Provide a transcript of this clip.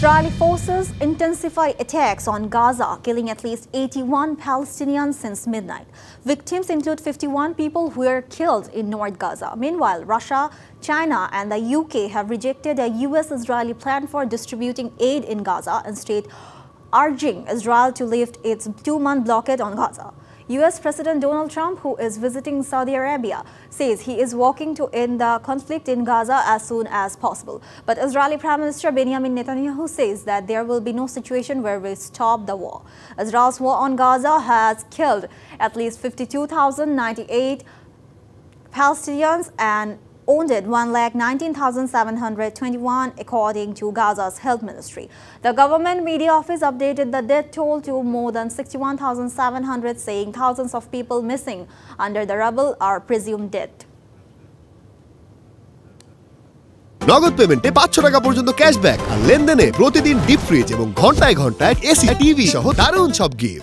Israeli forces intensify attacks on Gaza, killing at least 81 Palestinians since midnight. Victims include 51 people who were killed in North Gaza. Meanwhile, Russia, China and the UK have rejected a US-Israeli plan for distributing aid in Gaza, instead urging Israel to lift its 2-month blockade on Gaza. US President Donald Trump, who is visiting Saudi Arabia, says he is working to end the conflict in Gaza as soon as possible. But Israeli Prime Minister Benjamin Netanyahu says that there will be no situation where we stop the war. Israel's war on Gaza has killed at least 52,098 Palestinians and wounded 119,721 according to Gaza's health ministry. The government media office updated the death toll to more than 61,700, saying thousands of people missing under the rubble are presumed dead. নগদ পেমেন্টে 500 টাকা পর্যন্ত cashback আর লেনদেনে প্রতিদিন deep fridge এবং ঘন্টায় ঘন্টায় AC TV সহ দারুণ সব গিফট।